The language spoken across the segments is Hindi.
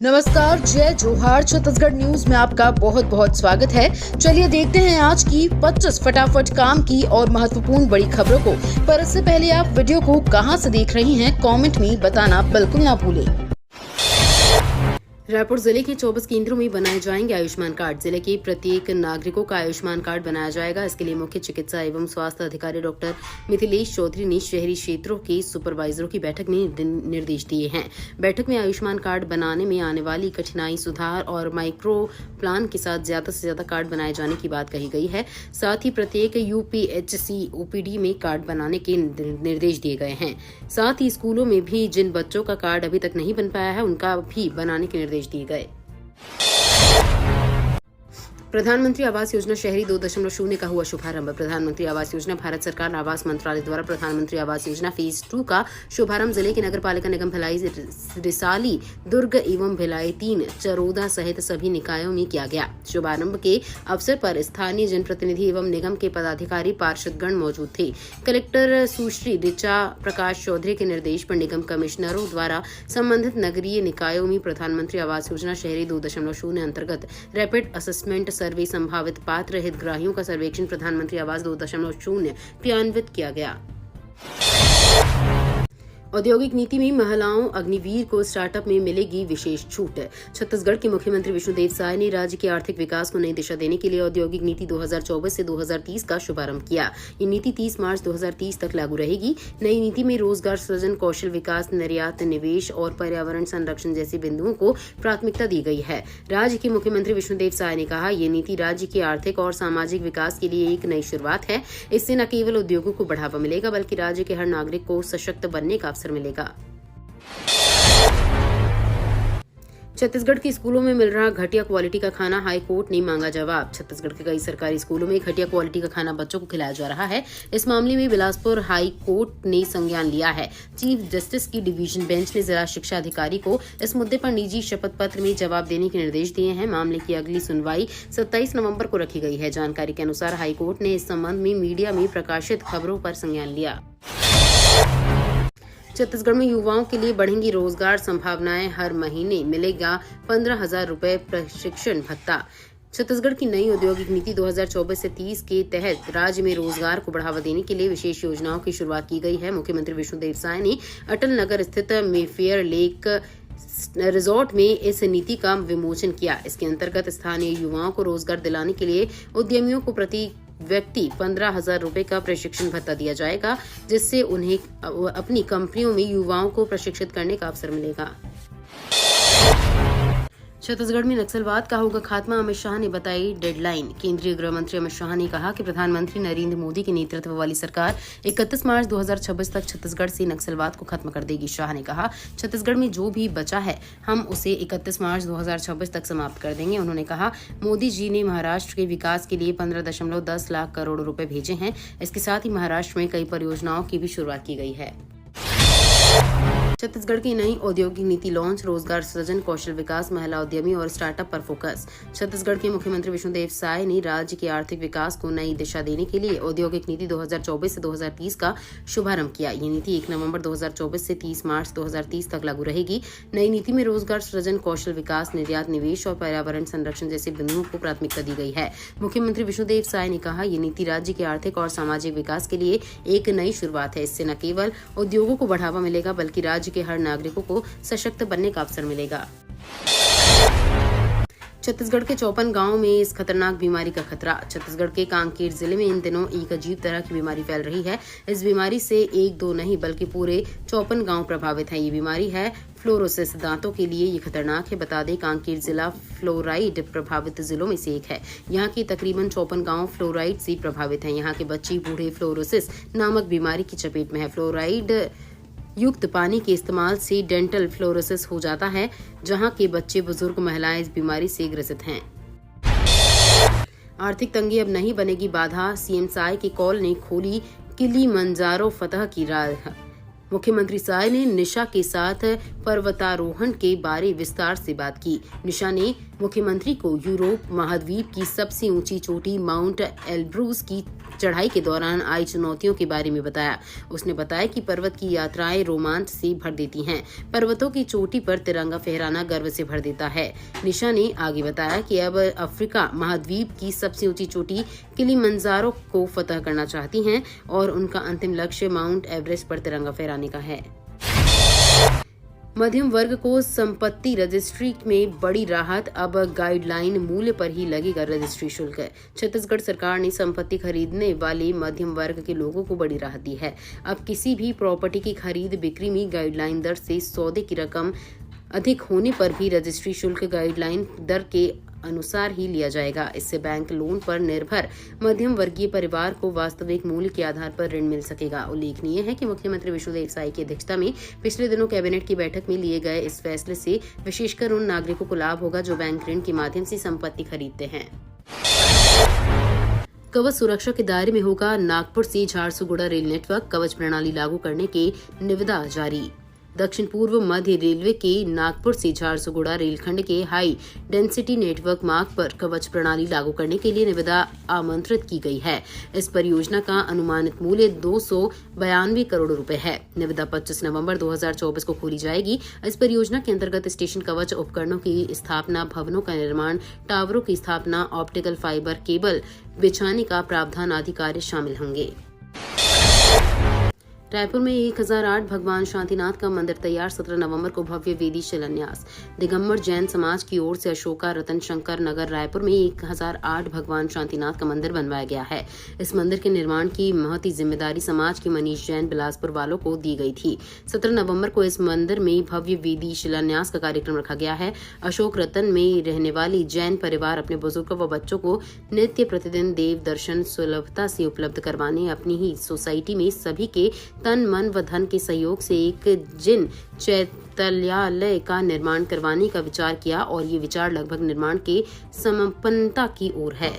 नमस्कार, जय जोहार। छत्तीसगढ़ न्यूज में आपका बहुत बहुत स्वागत है। चलिए देखते हैं आज की 25 फटाफट काम की और महत्वपूर्ण बड़ी खबरों को। पर इससे पहले आप वीडियो को कहां से देख रही हैं, कमेंट में बताना बिल्कुल ना भूलें। रायपुर जिले के 24 केंद्रों में बनाए जाएंगे आयुष्मान कार्ड। जिले के प्रत्येक नागरिकों का आयुष्मान कार्ड बनाया जाएगा। इसके लिए मुख्य चिकित्सा एवं स्वास्थ्य अधिकारी डॉक्टर मिथिलेश चौधरी ने शहरी क्षेत्रों के सुपरवाइजरों की बैठक में निर्देश दिए हैं। बैठक में आयुष्मान कार्ड बनाने में आने वाली कठिनाई, सुधार और माइक्रो प्लान के साथ ज्यादा से ज्यादा कार्ड बनाए जाने की बात कही गई है। साथ ही प्रत्येक यूपीएचसी ओपीडी में कार्ड बनाने के निर्देश दिए गए हैं। साथ ही स्कूलों में भी जिन बच्चों का कार्ड अभी तक नहीं बन पाया है, उनका भी बनाने के निर्देश दिए गए। प्रधानमंत्री आवास योजना शहरी 2.0 का हुआ शुभारंभ। प्रधानमंत्री आवास योजना भारत सरकार आवास मंत्रालय द्वारा प्रधानमंत्री आवास योजना फेज 2 का शुभारंभ जिले के नगर पालिका निगम भिलाई, रिसाली, दुर्ग एवं भिलाई 3, चरोदा सहित सभी निकायों में किया गया। शुभारंभ के अवसर पर स्थानीय जनप्रतिनिधि एवं निगम के पदाधिकारी, पार्षदगण मौजूद थे। कलेक्टर सुश्री ऋचा प्रकाश चौधरी के निर्देश पर निगम कमिश्नरों द्वारा संबंधित नगरीय निकायों में प्रधानमंत्री आवास योजना शहरी 2.0 अंतर्गत रैपिड असेसमेंट सर्वे, संभावित पात्र हितग्राहियों का सर्वेक्षण प्रधानमंत्री आवास 2.0 क्रियान्वित किया गया। औद्योगिक नीति में महिलाओं अग्निवीर को स्टार्टअप में मिलेगी विशेष छूट। छत्तीसगढ़ के मुख्यमंत्री विष्णुदेव साय ने राज्य के आर्थिक विकास को नई दिशा देने के लिए औद्योगिक नीति 2024 से 2030 का शुभारंभ किया। ये नीति 30 मार्च 2030 तक लागू रहेगी। नई नीति में रोजगार सृजन, कौशल विकास, निर्यात, निवेश और पर्यावरण संरक्षण जैसे बिंदुओं को प्राथमिकता दी गई है। राज्य के मुख्यमंत्री विष्णुदेव साय ने कहा, ये नीति राज्य के आर्थिक और सामाजिक विकास के लिए एक नई शुरुआत है। इससे न केवल उद्योगों को बढ़ावा मिलेगा, बल्कि राज्य के हर नागरिक को सशक्त बनने का अवसर मिलेगा। छत्तीसगढ़ के स्कूलों में मिल रहा घटिया क्वालिटी का खाना, हाई कोर्ट ने मांगा जवाब। छत्तीसगढ़ के कई सरकारी स्कूलों में घटिया क्वालिटी का खाना बच्चों को खिलाया जा रहा है। इस मामले में बिलासपुर हाई कोर्ट ने संज्ञान लिया है। चीफ जस्टिस की डिवीजन बेंच ने जिला शिक्षा अधिकारी को इस मुद्दे पर निजी शपथ पत्र में जवाब देने के निर्देश दिए हैं। मामले की अगली सुनवाई 27 नवंबर को रखी गई है। जानकारी के अनुसार हाईकोर्ट ने इस संबंध में मीडिया में प्रकाशित खबरों पर संज्ञान लिया। छत्तीसगढ़ में युवाओं के लिए बढ़ेंगी रोजगार संभावनाएं। हर महीने मिलेगा 15,000 रुपए प्रशिक्षण भत्ता। छत्तीसगढ़ की नई औद्योगिक नीति 2024 से 30 के तहत राज्य में रोजगार को बढ़ावा देने के लिए विशेष योजनाओं की शुरुआत की गई है। मुख्यमंत्री विष्णुदेव साय ने अटल नगर स्थित मेफेयर लेक रिजॉर्ट में इस नीति का विमोचन किया। इसके अंतर्गत स्थानीय युवाओं को रोजगार दिलाने के लिए उद्यमियों को प्रति व्यक्ति 15,000 रुपए का प्रशिक्षण भत्ता दिया जाएगा, जिससे उन्हें अपनी कंपनियों में युवाओं को प्रशिक्षित करने का अवसर मिलेगा। छत्तीसगढ़ में नक्सलवाद का होगा खात्मा, अमित शाह ने बताई डेडलाइन। केंद्रीय गृह मंत्री अमित शाह ने कहा कि प्रधानमंत्री नरेंद्र मोदी के नेतृत्व वाली सरकार 31 मार्च 2026 तक छत्तीसगढ़ से नक्सलवाद को खत्म कर देगी। शाह ने कहा, छत्तीसगढ़ में जो भी बचा है हम उसे 31 मार्च 2026 तक समाप्त कर देंगे। उन्होंने कहा, मोदी जी ने महाराष्ट्र के विकास के लिए 15.10 लाख करोड़ रुपए भेजे हैं। इसके साथ ही महाराष्ट्र में कई परियोजनाओं की भी शुरुआत की गई है। छत्तीसगढ़ की नई औद्योगिक नीति लॉन्च, रोजगार सृजन, कौशल विकास, महिला उद्यमी और स्टार्टअप पर फोकस। छत्तीसगढ़ के मुख्यमंत्री विष्णुदेव साय ने राज्य के आर्थिक विकास को नई दिशा देने के लिए औद्योगिक नीति 2024 से 2030 का शुभारंभ किया। ये नीति 1 नवंबर 2024 से 30 मार्च 2030 तक लागू रहेगी। नई नीति में रोजगार सृजन, कौशल विकास, निर्यात, निवेश और पर्यावरण संरक्षण जैसे बिंदुओं को प्राथमिकता दी गई है। मुख्यमंत्री विष्णुदेव साय ने कहा, ये नीति राज्य के आर्थिक और सामाजिक विकास के लिए एक नई शुरुआत है। इससे न केवल उद्योगों को बढ़ावा मिलेगा, बल्कि राज्य के हर नागरिकों को सशक्त बनने का अवसर मिलेगा। छत्तीसगढ़ के 54 गांवों में इस खतरनाक बीमारी का खतरा। छत्तीसगढ़ के कांकेर जिले में इन दिनों एक अजीब तरह की बीमारी फैल रही है। इस बीमारी से 1-2 नहीं बल्कि पूरे 54 गांव प्रभावित हैं। ये बीमारी है फ्लोरोसिस। दांतों के लिए ये खतरनाक है। बता दें, कांकेर जिला फ्लोराइड प्रभावित जिलों में से एक है। यहाँ के तकरीबन 54 गांव फ्लोराइड से प्रभावित हैं। यहाँ के बच्चे बूढ़े फ्लोरोसिस नामक बीमारी की चपेट में है। फ्लोराइड युक्त पानी के इस्तेमाल से डेंटल फ्लोरोसिस हो जाता है। जहां के बच्चे, बुजुर्ग, महिलाएं इस बीमारी से ग्रसित हैं। आर्थिक तंगी अब नहीं बनेगी बाधा। सीएम साय के कॉल ने खोली किलीमंजारो फतह की राह। मुख्यमंत्री साय ने निशा के साथ पर्वतारोहण के बारे विस्तार से बात की। निशा ने मुख्यमंत्री को यूरोप महाद्वीप की सबसे ऊंची चोटी माउंट एल्ब्रूस की चढ़ाई के दौरान आई चुनौतियों के बारे में बताया। उसने बताया कि पर्वत की यात्राएं रोमांच से भर देती हैं। पर्वतों की चोटी पर तिरंगा फहराना गर्व से भर देता है। निशा ने आगे बताया कि अब अफ्रीका महाद्वीप की सबसे ऊंची चोटी किलिमंजारो को फतह करना चाहती हैं और उनका अंतिम लक्ष्य माउंट एवरेस्ट पर तिरंगा फहराने का है। मध्यम वर्ग को संपत्ति रजिस्ट्री में बड़ी राहत, अब गाइडलाइन मूल्य पर ही लगेगा रजिस्ट्री शुल्क। छत्तीसगढ़ सरकार ने संपत्ति खरीदने वाले मध्यम वर्ग के लोगों को बड़ी राहत दी है। अब किसी भी प्रॉपर्टी की खरीद बिक्री में गाइडलाइन दर से सौदे की रकम अधिक होने पर भी रजिस्ट्री शुल्क गाइडलाइन दर के अनुसार ही लिया जाएगा। इससे बैंक लोन पर निर्भर मध्यम वर्गीय परिवार को वास्तविक मूल्य के आधार पर ऋण मिल सकेगा। उल्लेखनीय है कि मुख्यमंत्री विष्णुदेव साय की अध्यक्षता में पिछले दिनों कैबिनेट की बैठक में लिए गए इस फैसले से विशेषकर उन नागरिकों को लाभ होगा जो बैंक ऋण के माध्यम से संपत्ति खरीदते हैं। कवच सुरक्षा के दायरे में होगा नागपुर से झारसुगुड़ा रेल नेटवर्क, कवच प्रणाली लागू करने की निविदा जारी। दक्षिण पूर्व मध्य रेलवे के नागपुर से झारसुगुड़ा रेलखंड के हाई डेंसिटी नेटवर्क मार्ग पर कवच प्रणाली लागू करने के लिए निविदा आमंत्रित की गई है। इस परियोजना का अनुमानित मूल्य 292 करोड़ रुपए है। निविदा 25 नवंबर 2024 को खोली जाएगी। इस परियोजना के अंतर्गत स्टेशन कवच उपकरणों की स्थापना, भवनों का निर्माण, टावरों की स्थापना, ऑप्टिकल फाइबर केबल बिछाने का प्रावधान आदि कार्य शामिल होंगे। रायपुर में 1008 भगवान शांतिनाथ का मंदिर तैयार, 17 नवंबर को भव्य वेदी शिलान्यास। दिगंबर जैन समाज की ओर से अशोका रतन शंकर नगर रायपुर में 1008 भगवान शांतिनाथ का मंदिर बनवाया गया है। इस मंदिर के निर्माण की महती जिम्मेदारी समाज के मनीष जैन बिलासपुर वालों को दी गई थी। 17 नवंबर को इस मंदिर में भव्य वेदी शिलान्यास का कार्यक्रम रखा गया है। अशोक रतन में रहने वाली जैन परिवार अपने बुजुर्गों व बच्चों को नित्य प्रतिदिन देव दर्शन सुलभता से उपलब्ध करवाने अपनी ही सोसाइटी में सभी के तन मन व धन के सहयोग से एक जिन चैत्यालय का निर्माण करवाने का विचार किया और ये विचार लगभग निर्माण के संपन्नता की ओर है।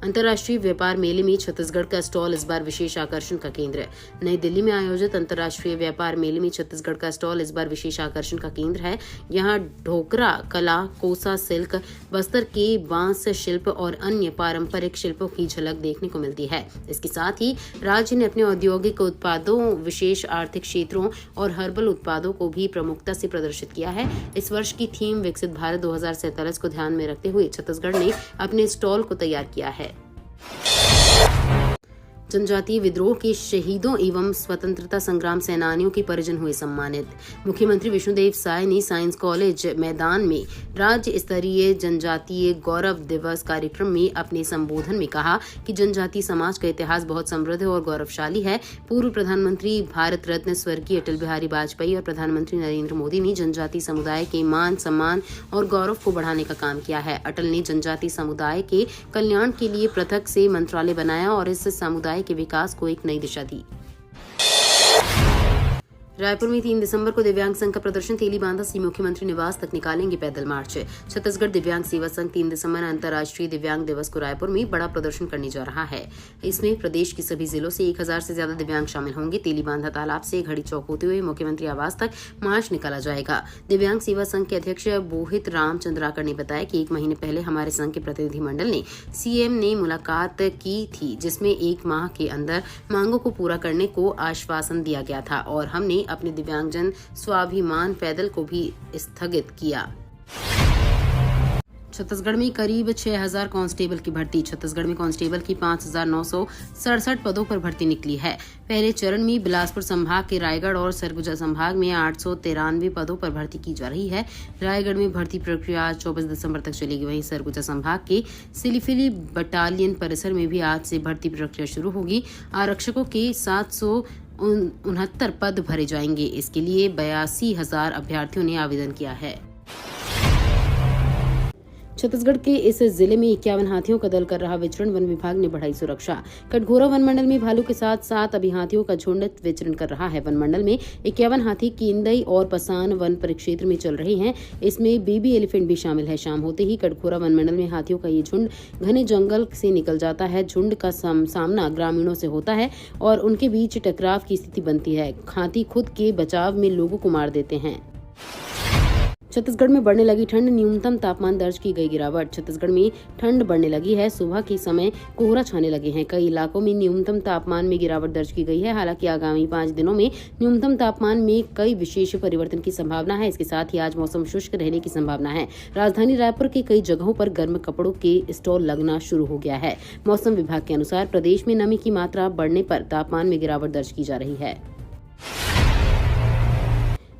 अंतर्राष्ट्रीय व्यापार मेले में छत्तीसगढ़ का स्टॉल इस बार विशेष आकर्षण का केंद्र। नई दिल्ली में आयोजित अंतर्राष्ट्रीय व्यापार मेले में छत्तीसगढ़ का स्टॉल इस बार विशेष आकर्षण का केंद्र है। यहाँ ढोकरा कला, कोसा सिल्क, बस्तर के बांस शिल्प और अन्य पारंपरिक शिल्पों की झलक देखने को मिलती है। इसके साथ ही राज्य ने अपने औद्योगिक उत्पादों, विशेष आर्थिक क्षेत्रों और हर्बल उत्पादों को भी प्रमुखता से प्रदर्शित किया है। इस वर्ष की थीम विकसित भारत 2047 को ध्यान में रखते हुए छत्तीसगढ़ ने अपने स्टॉल को तैयार किया है। जनजातीय विद्रोह के शहीदों एवं स्वतंत्रता संग्राम सेनानियों के परिजन हुए सम्मानित। मुख्यमंत्री विष्णुदेव साय ने साइंस कॉलेज मैदान में राज्य स्तरीय जनजातीय गौरव दिवस कार्यक्रम में अपने संबोधन में कहा कि जनजातीय समाज का इतिहास बहुत समृद्ध और गौरवशाली है। पूर्व प्रधानमंत्री भारत रत्न स्वर्गीय अटल बिहारी वाजपेयी और प्रधानमंत्री नरेंद्र मोदी ने जनजातीय समुदाय के मान, सम्मान और गौरव को बढ़ाने का काम किया है। अटल ने जनजातीय समुदाय के कल्याण के लिए पृथक से मंत्रालय बनाया और इस समुदाय के विकास को एक नई दिशा दी। रायपुर में 3 दिसंबर को दिव्यांग संघ का प्रदर्शन तेलीबांधा से मुख्यमंत्री निवास तक निकालेंगे पैदल मार्च। छत्तीसगढ़ दिव्यांग सेवा संघ 3 दिसंबर अंतर्राष्ट्रीय दिव्यांग दिवस को रायपुर में बड़ा प्रदर्शन करने जा रहा है। इसमें प्रदेश के सभी जिलों से 1000 से ज्यादा दिव्यांग शामिल होंगे। तेलीबांधा तालाब से घड़ी चौक होते हुए मुख्यमंत्री आवास तक मार्च निकाला जाएगा। दिव्यांग सेवा संघ के अध्यक्ष बोहित राम चंद्राकर ने बताया कि 1 महीने पहले हमारे संघ के प्रतिनिधिमंडल ने सीएम ने मुलाकात की थी, जिसमें 1 माह के अंदर मांगों को पूरा करने को आश्वासन दिया गया था और हमने अपने दिव्यांगजन स्वाभिमान पैदल को भी स्थगित किया। छत्तीसगढ़ में करीब 6000 कांस्टेबल की भर्ती। छत्तीसगढ़ में कांस्टेबल की 5967 पदों पर भर्ती निकली है। पहले चरण में बिलासपुर संभाग के रायगढ़ और सरगुजा संभाग में 893 पदों पर भर्ती की जा रही है। रायगढ़ में भर्ती प्रक्रिया 24 दिसंबर तक चलेगी। वहीं सरगुजा संभाग के सिलीफिली बटालियन परिसर में भी आज से भर्ती प्रक्रिया शुरू होगी। आरक्षकों के 769 पद भरे जाएंगे। इसके लिए 82,000 अभ्यर्थियों ने आवेदन किया है। छत्तीसगढ़ के इस जिले में 51 हाथियों का दल कर रहा विचरण, वन विभाग ने बढ़ाई सुरक्षा। कटघोरा वन मंडल में भालू के साथ 7 अभी हाथियों का झुंड विचरण कर रहा है। वन मंडल में 51 हाथी किंदई और पसान वन परिक्षेत्र में चल रहे हैं। इसमें बेबी एलिफेंट भी शामिल है। शाम होते ही कटघोरा वन मंडल में हाथियों का ये झुंड घने जंगल से निकल जाता है। झुंड का सामना ग्रामीणों से होता है और उनके बीच टकराव की स्थिति बनती है। हाथी खुद के बचाव में लोगों को मार देते हैं। छत्तीसगढ़ में बढ़ने लगी ठंड, न्यूनतम तापमान दर्ज की गई गिरावट। छत्तीसगढ़ में ठंड बढ़ने लगी है। सुबह के समय कोहरा छाने लगे हैं। कई इलाकों में न्यूनतम तापमान में गिरावट दर्ज की गई है। हालांकि आगामी 5 दिनों में न्यूनतम तापमान में कई विशेष परिवर्तन की संभावना है। इसके साथ ही आज मौसम शुष्क रहने की संभावना है। राजधानी रायपुर के कई जगहों पर गर्म कपड़ों के स्टॉल लगना शुरू हो गया है। मौसम विभाग के अनुसार प्रदेश में नमी की मात्रा बढ़ने पर तापमान में गिरावट दर्ज की जा रही है।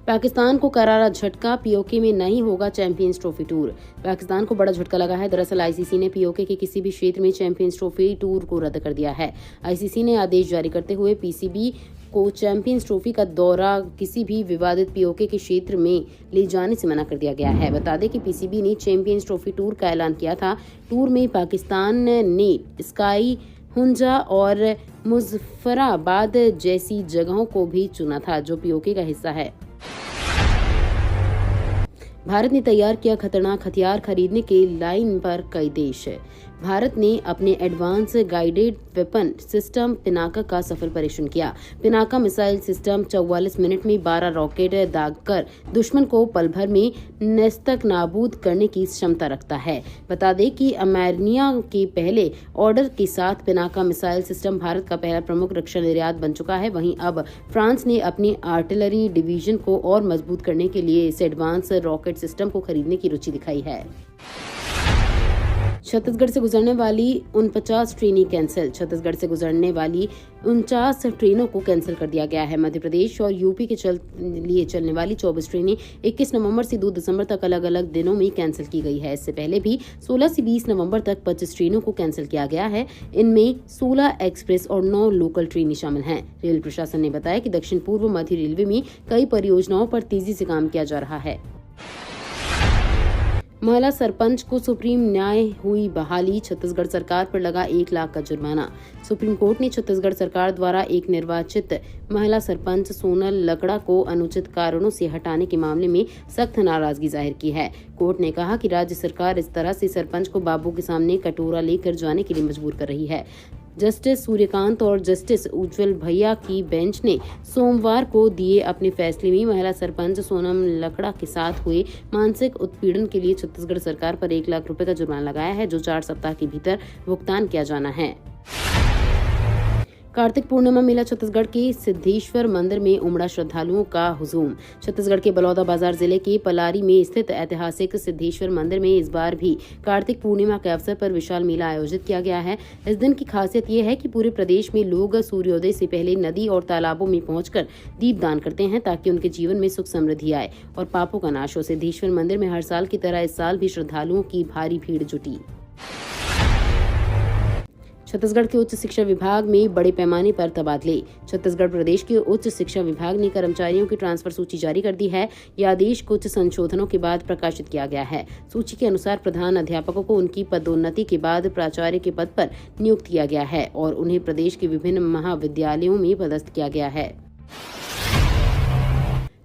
पाकिस्तान को करारा झटका, पीओके में नहीं होगा चैंपियंस ट्रॉफी टूर। पाकिस्तान को बड़ा झटका लगा है। दरअसल आईसीसी ने पीओके के किसी भी क्षेत्र में चैंपियंस ट्रॉफी टूर को रद्द कर दिया है। आईसीसी ने आदेश जारी करते हुए पीसीबी को चैंपियंस ट्रॉफी का दौरा किसी भी विवादित पीओके के क्षेत्र में ले जाने से मना कर दिया गया है। बता दें कि पीसीबी ने चैंपियंस ट्रॉफी टूर का ऐलान किया था। टूर में पाकिस्तान ने स्काई, हुंजा और मुजफ्फराबाद जैसी जगहों को भी चुना था जो पीओके का हिस्सा है। भारत ने तैयार किया खतरनाक हथियार, खरीदने के लाइन पर कई देश। भारत ने अपने advance guided weapon system Pinaka का सफल परीक्षण किया। पिनाका मिसाइल सिस्टम 44 मिनट में 12 रॉकेट दागकर दुश्मन को पल भर में नस्तक नाबूद करने की क्षमता रखता है। बता दें कि अर्मेनिया के पहले ऑर्डर के साथ पिनाका मिसाइल सिस्टम भारत का पहला प्रमुख रक्षा निर्यात बन चुका है। वहीं अब फ्रांस ने अपनी आर्टिलरी डिवीजन को और मजबूत करने के लिए इस एडवांस रॉकेट सिस्टम को खरीदने की रुचि दिखाई है। छत्तीसगढ़ से गुजरने वाली 49 ट्रेनें कैंसिल। छत्तीसगढ़ से गुजरने वाली 49 ट्रेनों को कैंसिल कर दिया गया है। मध्य प्रदेश और यूपी के लिए चलने वाली 24 ट्रेनें 21 नवंबर से 2 दिसंबर तक अलग अलग दिनों में कैंसिल की गई है। इससे पहले भी 16 से 20 नवंबर तक 25 ट्रेनों को कैंसिल किया गया है। इनमें 16 एक्सप्रेस और 9 लोकल ट्रेनें शामिल हैं। रेल प्रशासन ने बताया कि दक्षिण पूर्व मध्य रेलवे में कई परियोजनाओं पर तेजी से काम किया जा रहा है। महिला सरपंच को सुप्रीम न्याय हुई बहाली, छत्तीसगढ़ सरकार पर लगा 1 लाख का जुर्माना। सुप्रीम कोर्ट ने छत्तीसगढ़ सरकार द्वारा एक निर्वाचित महिला सरपंच सोनल लकड़ा को अनुचित कारणों से हटाने के मामले में सख्त नाराजगी जाहिर की है। कोर्ट ने कहा कि राज्य सरकार इस तरह से सरपंच को बाबू के सामने कटोरा लेकर जाने के लिए मजबूर कर रही है। जस्टिस सूर्यकांत और जस्टिस उज्जवल भैया की बेंच ने सोमवार को दिए अपने फैसले में महिला सरपंच सोनम लकड़ा के साथ हुए मानसिक उत्पीड़न के लिए छत्तीसगढ़ सरकार पर 1 लाख रुपए का जुर्माना लगाया है, जो 4 सप्ताह के भीतर भुगतान किया जाना है। कार्तिक पूर्णिमा मेला छत्तीसगढ़ के सिद्धेश्वर मंदिर में उमड़ा श्रद्धालुओं का हुजूम। छत्तीसगढ़ के बलौदाबाजार जिले के पलारी में स्थित ऐतिहासिक सिद्धेश्वर मंदिर में इस बार भी कार्तिक पूर्णिमा के अवसर पर विशाल मेला आयोजित किया गया है। इस दिन की खासियत ये है कि पूरे प्रदेश में लोग सूर्योदय से पहले नदी और तालाबों में पहुंचकर दीपदान करते हैं ताकि उनके जीवन में सुख समृद्धि आए और पापों का नाश हो। सिद्धेश्वर मंदिर में हर साल की तरह इस साल भी श्रद्धालुओं की भारी भीड़ जुटी। छत्तीसगढ़ के उच्च शिक्षा विभाग में बड़े पैमाने पर तबादले। छत्तीसगढ़ प्रदेश के उच्च शिक्षा विभाग ने कर्मचारियों की ट्रांसफर सूची जारी कर दी है। यह आदेश कुछ संशोधनों के बाद प्रकाशित किया गया है। सूची के अनुसार प्रधान अध्यापकों को उनकी पदोन्नति के बाद प्राचार्य के पद पर नियुक्त किया गया है और उन्हें प्रदेश के विभिन्न महाविद्यालयों में पदस्थ किया गया है।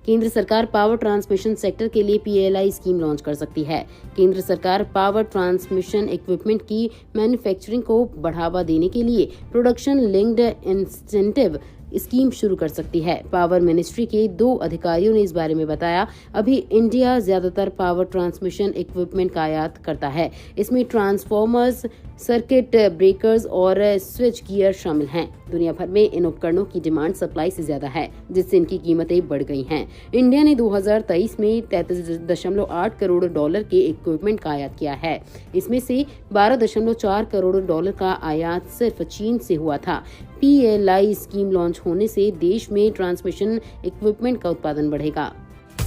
केंद्र सरकार पावर ट्रांसमिशन सेक्टर के लिए पीएलआई स्कीम लॉन्च कर सकती है। केंद्र सरकार पावर ट्रांसमिशन इक्विपमेंट की मैन्युफैक्चरिंग को बढ़ावा देने के लिए प्रोडक्शन लिंक्ड इंसेंटिव स्कीम शुरू कर सकती है। पावर मिनिस्ट्री के 2 अधिकारियों ने इस बारे में बताया। अभी इंडिया ज्यादातर पावर ट्रांसमिशन इक्विपमेंट का आयात करता है। इसमें ट्रांसफॉर्मर्स, सर्किट ब्रेकर्स और स्विच गियर शामिल हैं। दुनिया भर में इन उपकरणों की डिमांड सप्लाई से ज्यादा है, जिससे इनकी कीमतें बढ़ गई हैं। इंडिया ने 2023 में $33.8 करोड़ के इक्विपमेंट का आयात किया है। इसमें से $12.4 करोड़ का आयात सिर्फ चीन से हुआ था। पीएलआई स्कीम लॉन्च होने से देश में ट्रांसमिशन इक्विपमेंट का उत्पादन बढ़ेगा।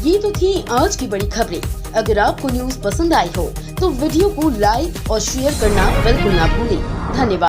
ये तो थी आज की बड़ी खबरें। अगर आपको न्यूज़ पसंद आई हो तो वीडियो को लाइक और शेयर करना बिल्कुल ना भूलें। धन्यवाद।